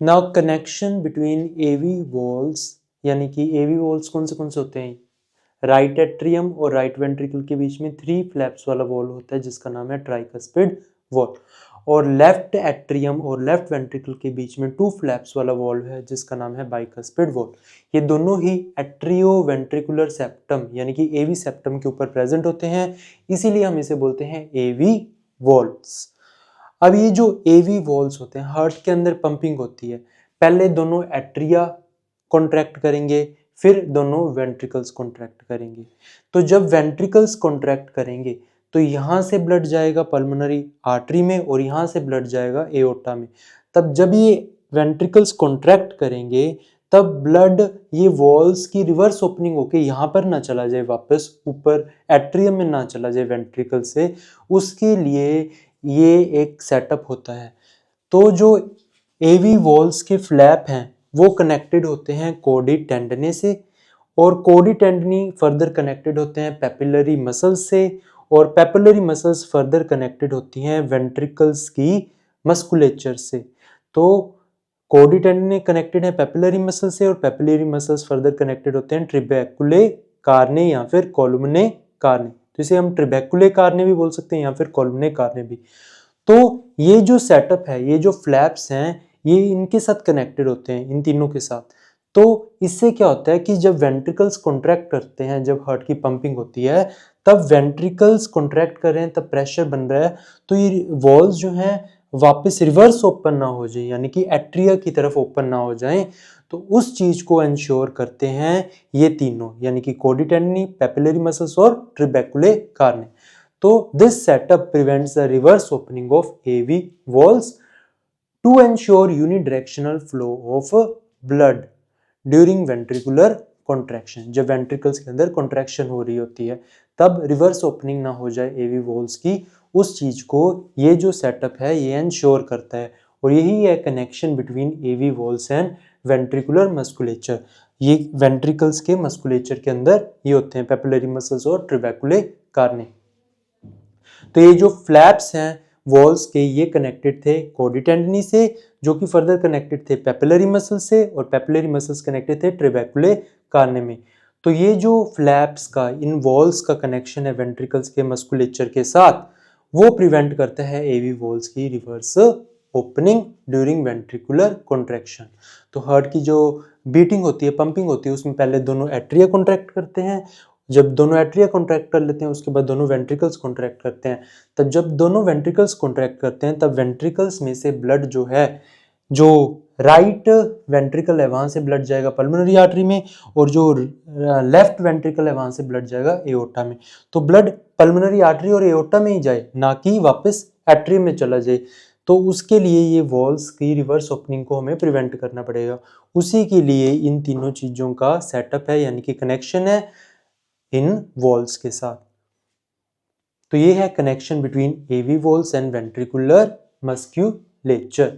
Now connection between AV walls, यानी कि एवी walls कौन से होते हैं? राइट एट्रियम और राइट वेंट्रिकल के बीच में 3 फ्लैप्स वाला वॉल होता है जिसका नाम है ट्राइकस्पिड वॉल, और लेफ्ट एट्रियम और लेफ्ट वेंट्रिकल के बीच में 2 फ्लैप्स वाला वॉल है जिसका नाम है बाइकस्पिड वॉल। ये दोनों ही एट्रियो वेंट्रिकुलर सेप्टम यानी कि एवी सेप्टम के ऊपर प्रेजेंट होते हैं, इसीलिए हम इसे बोलते हैं एवी वॉल्स। अब ये जो एवी वॉल्स होते हैं, हार्ट के अंदर पंपिंग होती है, पहले दोनों एट्रिया कॉन्ट्रैक्ट करेंगे, फिर दोनों वेंट्रिकल्स कॉन्ट्रैक्ट करेंगे। तो जब वेंट्रिकल्स कॉन्ट्रैक्ट करेंगे तो यहां से ब्लड जाएगा पल्मोनरी आर्टरी में और यहां से ब्लड जाएगा एओर्टा में। तब जब ये वेंट्रिकल्स कॉन्ट्रैक्ट करेंगे तब ब्लड ये वॉल्स की रिवर्स ओपनिंग होके यहाँ पर ना चला जाए, वापस ऊपर एट्रियम में ना चला जाए वेंट्रिकल से, उसके लिए ये एक सेटअप होता है। तो जो एवी वॉल्स के फ्लैप हैं वो कनेक्टेड होते हैं कोडी टेंडने से, और कोडी टेंडनी फर्दर कनेक्टेड होते हैं पेपिलरी मसल्स से, और पेपिलरी मसल्स फर्दर कनेक्टेड होती हैं वेंट्रिकल्स की मस्कुलेचर से। तो कोडी टेंडनी कनेक्टेड है पेपिलरी मसल से और पेपिलरी मसल्स फर्दर कनेक्टेड होते हैं ट्रिबेकुले कार्ने या फिर कोलुमने कार्ने। तो इसे हम ट्रिबेकुले कार्ने भी बोल सकते हैं या फिर कोलुमने कार्ने भी। तो ये जो सेटअप है, ये जो फ्लैप्स हैं, ये इनके साथ कनेक्टेड होते हैं, इन तीनों के साथ। तो इससे क्या होता है कि जब वेंट्रिकल्स कॉन्ट्रैक्ट करते हैं, जब हार्ट की पंपिंग होती है, तब वेंट्रिकल्स कॉन्ट्रैक्ट कर रहे हैं, तब प्रेशर बन रहा है, तो ये वॉल्स जो हैं वापस रिवर्स ओपन ना हो जाए, यानी कि एट्रिया की तरफ ओपन ना हो जाए। तो उस चीज को इंश्योर करते हैं ये तीनों, यानी कि कोडी टेंडनी, पेपिलरी मसल्स और ट्रिबेकुले कार्ने। तो this setup prevents the reverse opening of AV valves to ensure unidirectional flow of blood during ventricular contraction। जब ventricles के अंदर contraction हो रही होती है तब reverse opening ना हो जाए AV valves की, उस चीज को ये जो setup है ये ensure करता है, और यही है connection between AV valves and ventricular musculature। ये ventricles के musculature के अंदर ये होते हैं पेपिलरी मसल्स और ट्रिबेकुले कार्ने। तो ये जो फ्लैप्स हैं वॉल्स के, ये कनेक्टेड थे कोडी टेंडनी से, जो कि फर्दर कनेक्टेड थे पेपिलरी मसल से, और पेपिलरी मसल्स कनेक्टेड थे ट्रिबेकुले कार्ने में। तो ये जो फ्लैप्स का, इन वॉल्स का कनेक्शन है वेंट्रिकल्स के मस्कुलेचर के साथ, वो प्रिवेंट करता है एवी वॉल्स की reverse opening during ventricular contraction. तो हार्ट की जो बीटिंग होती है, पंपिंग होती है, उसमें पहले दोनों एट्रिया कॉन्ट्रैक्ट करते हैं, जब दोनों एट्रिया कॉन्ट्रैक्ट कर लेते हैं उसके बाद दोनों वेंट्रिकल्स कॉन्ट्रैक्ट करते हैं। तब जब दोनों वेंट्रिकल्स कॉन्ट्रैक्ट करते हैं तब वेंट्रिकल्स में से ब्लड जो है, जो राइट वेंट्रिकल है वहां से ब्लड जाएगा पल्मोनरी आर्टरी में, और जो लेफ्ट वेंट्रिकल है वहां से ब्लड जाएगा एओर्टा में। तो ब्लड पल्मोनरी आर्टरी और एओर्टा में ही जाए, ना कि वापस एट्रियम में चला जाए। तो उसके लिए ये वॉल्स की रिवर्स ओपनिंग को हमें प्रिवेंट करना पड़ेगा। उसी के लिए इन तीनों चीजों का सेटअप है, यानी कि कनेक्शन है इन वॉल्स के साथ। तो ये है connection between AV walls and ventricular मस्क्यूलेचर।